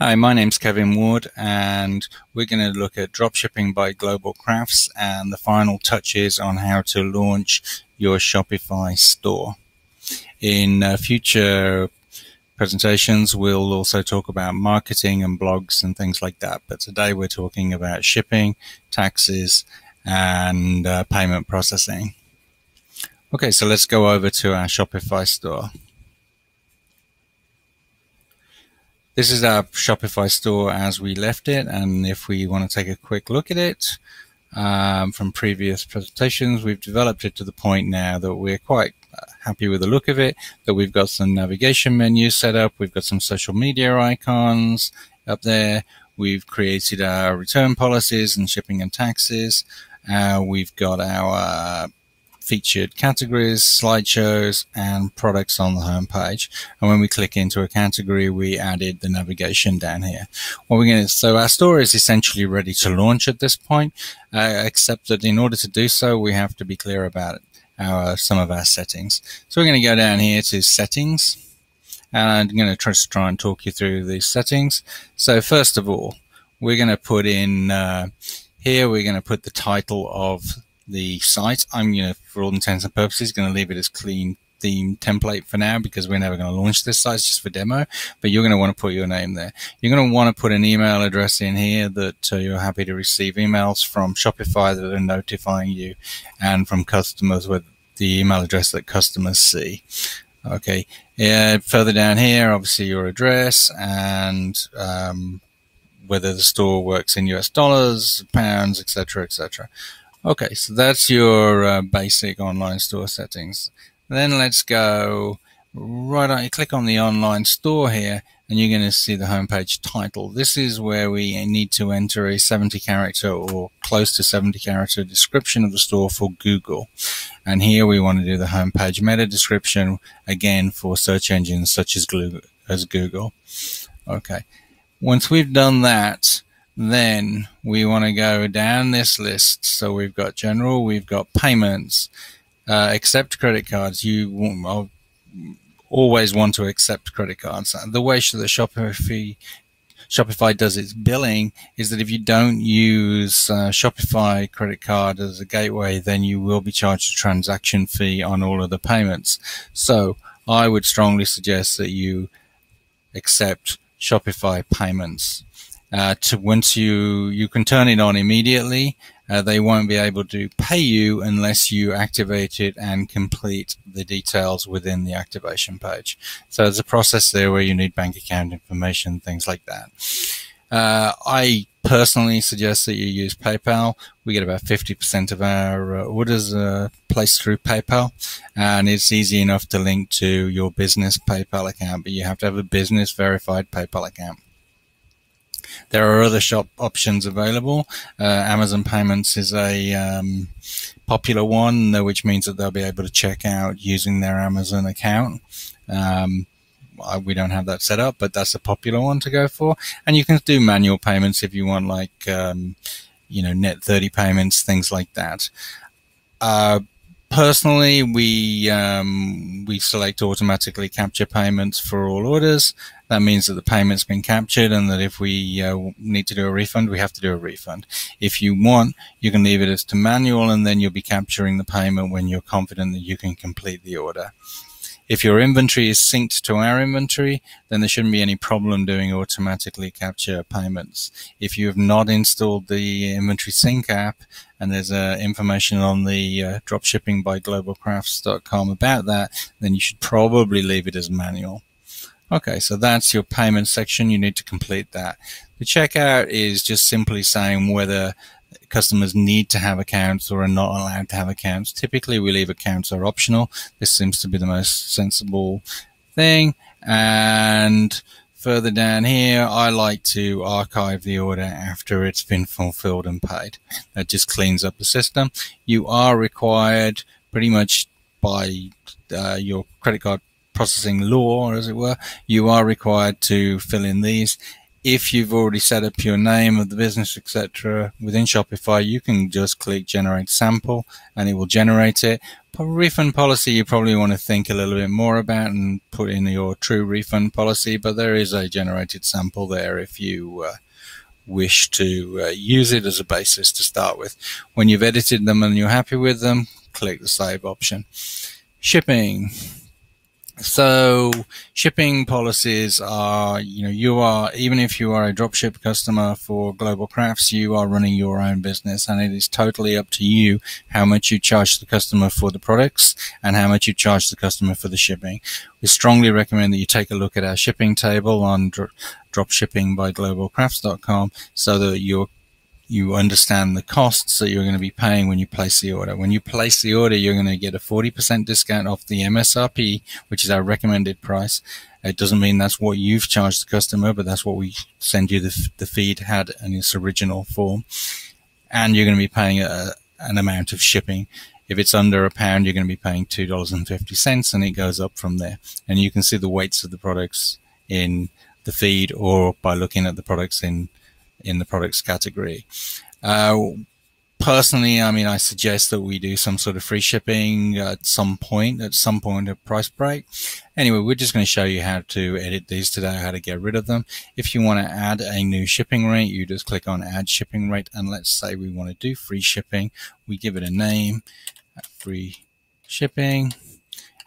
Hi, my name's Kevin Ward, and we're going to look at dropshipping by Global Crafts and the final touches on how to launch your Shopify store. In future presentations, we'll also talk about marketing and blogs and things like that. But today we're talking about shipping, taxes, and payment processing. Okay, so let's go over to our Shopify store. This is our Shopify store as we left it, and if we want to take a quick look at it, from previous presentations, we've developed it to the point now that we're quite happy with the look of it, that we've got some navigation menus set up, we've got some social media icons up there, we've created our return policies and shipping and taxes, we've got our featured categories, slideshows, and products on the home page. And when we click into a category, we added the navigation down here. So our store is essentially ready to launch at this point, except that in order to do so, we have to be clear about some of our settings. So we're going to go down here to settings, and I'm going to try and talk you through these settings. So first of all, we're going to put in here, we're going to put the title of the site. I'm for all intents and purposes, going to leave it as clean theme template for now because we're never going to launch this site. It's just for demo, but you're going to want to put your name there. You're going to want to put an email address in here that you're happy to receive emails from Shopify that are notifying you, and from customers with the email address that customers see. Okay. Further down here, obviously your address and whether the store works in US dollars, pounds, etc., etc. Okay, so that's your basic online store settings. Then let's go right on. You click on the online store here, and you're going to see the homepage title. This is where we need to enter a 70-character or close to 70-character description of the store for Google. And here we want to do the homepage meta description, again for search engines such as Google. Okay, once we've done that, then we want to go down this list. So we've got general, we've got payments, accept credit cards. You always want to accept credit cards. The way that Shopify does its billing is that if you don't use Shopify credit card as a gateway, then you will be charged a transaction fee on all of the payments. So I would strongly suggest that you accept Shopify payments. Once you can turn it on immediately. They won't be able to pay you unless you activate it and complete the details within the activation page. So there's a process there where you need bank account information, things like that. I personally suggest that you use PayPal. We get about 50% of our orders placed through PayPal, and it's easy enough to link to your business PayPal account, but you have to have a business verified PayPal account. There are other shop options available. Amazon Payments is a popular one, which means that they'll be able to check out using their Amazon account. We don't have that set up, but that's a popular one to go for. And you can do manual payments if you want, like net 30 payments, things like that. Personally, we select automatically capture payments for all orders. That means that the payment's been captured, and that if we need to do a refund, we have to do a refund. If you want, you can leave it as to manual, and then you'll be capturing the payment when you're confident that you can complete the order. If your inventory is synced to our inventory, then there shouldn't be any problem doing automatically capture payments. If you have not installed the inventory sync app, and there's information on the dropshipping by globalcrafts.com about that, then you should probably leave it as manual. Okay, so that's your payment section. You need to complete that. The checkout is just simply saying whether customers need to have accounts or are not allowed to have accounts. Typically, we leave accounts are optional. This seems to be the most sensible thing. And further down here, I like to archive the order after it's been fulfilled and paid. That just cleans up the system. You are required, pretty much by your credit card processing law, as it were, you are required to fill in these. If you've already set up your name of the business, etc., within Shopify, you can just click generate sample and it will generate it. For refund policy, you probably want to think a little bit more about and put in your true refund policy, but there is a generated sample there if you wish to use it as a basis to start with. When you've edited them and you're happy with them, click the save option. Shipping. So shipping policies are, you are, even if you are a dropship customer for Global Crafts, you are running your own business, and it is totally up to you how much you charge the customer for the products and how much you charge the customer for the shipping. We strongly recommend that you take a look at our shipping table on dropshippingbyglobalcrafts.com so that you understand the costs that you're going to be paying when you place the order. When you place the order, you're going to get a 40% discount off the MSRP, which is our recommended price. It doesn't mean that's what you've charged the customer, but that's what we send you the feed had in its original form. And you're going to be paying an amount of shipping. If it's under £1, you're going to be paying $2.50, and it goes up from there. And you can see the weights of the products in the feed or by looking at the products in the products category. Personally, I suggest that we do some sort of free shipping at some point of price break. Anyway, we're just going to show you how to edit these today, how to get rid of them. If you want to add a new shipping rate, you just click on add shipping rate, and let's say we want to do free shipping. We give it a name, free shipping,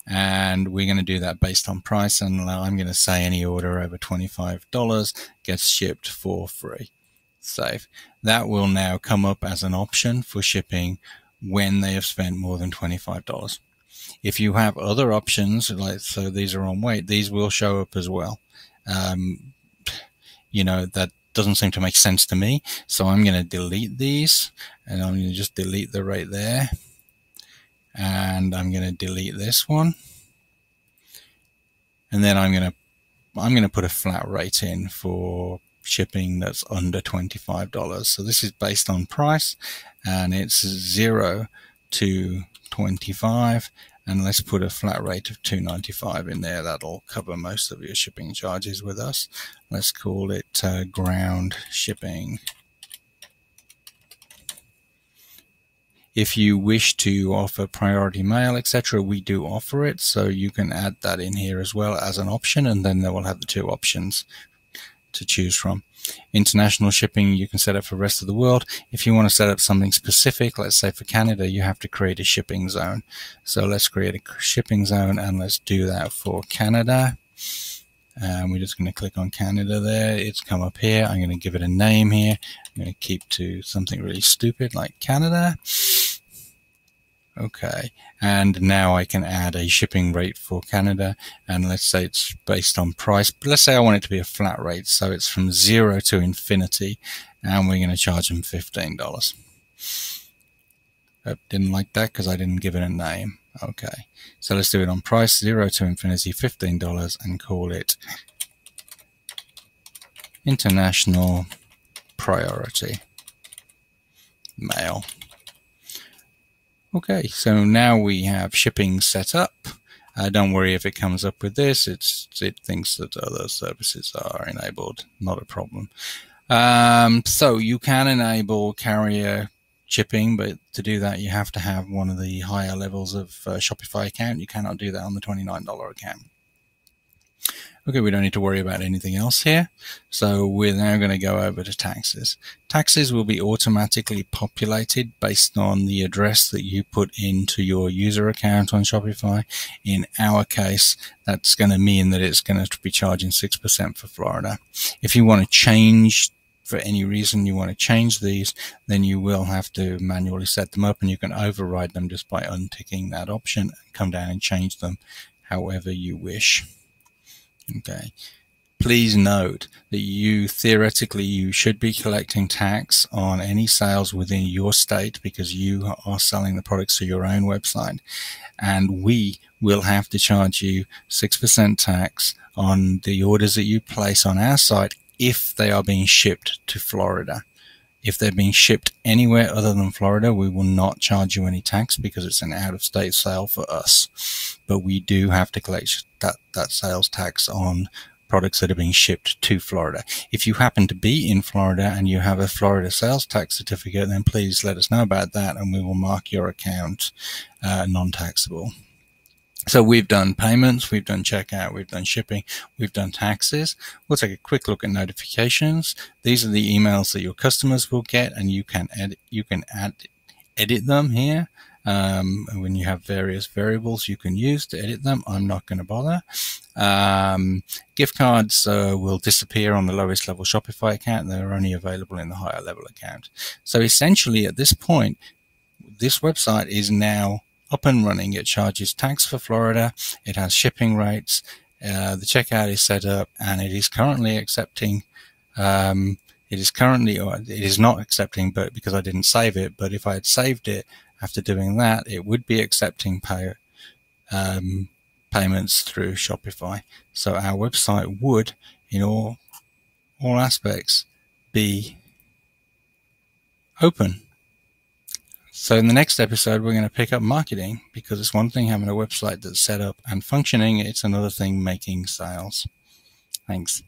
and we're going to do that based on price, and I'm going to say any order over $25 gets shipped for free. Save. That will now come up as an option for shipping when they have spent more than $25. If you have other options, so these are on weight, these will show up as well. That doesn't seem to make sense to me, so I'm going to delete these, and I'm going to just delete the rate there, and I'm going to delete this one, and then I'm going to put a flat rate in for shipping that's under $25. So this is based on price, and it's 0 to 25, and let's put a flat rate of $2.95 in there. That'll cover most of your shipping charges with us. Let's call it ground shipping. If you wish to offer priority mail, etc., we do offer it, so you can add that in here as well as an option, and then they will have the two options to choose from. International shipping you can set up for the rest of the world. If you want to set up something specific, let's say for Canada, you have to create a shipping zone. So let's create a shipping zone, and let's do that for Canada. And we're just going to click on Canada there. It's come up here. I'm going to give it a name here. I'm going to keep to something really stupid like Canada. Okay, and now I can add a shipping rate for Canada, and let's say it's based on price, but let's say I want it to be a flat rate, so it's from 0 to infinity, and we're going to charge them $15. I didn't like that because I didn't give it a name. Okay, so let's do it on price, 0 to infinity, $15, and call it International Priority Mail. Okay, so now we have shipping set up. Don't worry if it comes up with this. It thinks that other services are enabled, not a problem. So you can enable carrier shipping, but to do that you have to have one of the higher levels of Shopify account. You cannot do that on the $29 account. Okay, we don't need to worry about anything else here. So we're now going to go over to taxes. Taxes will be automatically populated based on the address that you put into your user account on Shopify. In our case, that's going to mean that it's going to be charging 6% for Florida. If you want to change, for any reason you want to change these, then you will have to manually set them up, and you can override them just by unticking that option and come down and change them however you wish. Okay. Please note that you should be collecting tax on any sales within your state because you are selling the products to your own website, and we will have to charge you 6% tax on the orders that you place on our site if they are being shipped to Florida. If they're being shipped anywhere other than Florida, we will not charge you any tax because it's an out-of-state sale for us. But we do have to collect that sales tax on products that are being shipped to Florida. If you happen to be in Florida and you have a Florida sales tax certificate, then please let us know about that, and we will mark your account non-taxable. So we've done payments, we've done checkout, we've done shipping, we've done taxes. We'll take a quick look at notifications. These are the emails that your customers will get, and you can edit them here. When you have various variables you can use to edit them. I'm not going to bother. Gift cards will disappear on the lowest level Shopify account. They're only available in the higher level account. So essentially at this point, this website is now up and running. It charges tax for Florida. It has shipping rates. The checkout is set up, and it is currently accepting. It is not accepting, but because I didn't save it. But if I had saved it after doing that, it would be accepting payments through Shopify. So our website would, in all aspects, be open. So in the next episode, we're going to pick up marketing, because it's one thing having a website that's set up and functioning. It's another thing making sales. Thanks.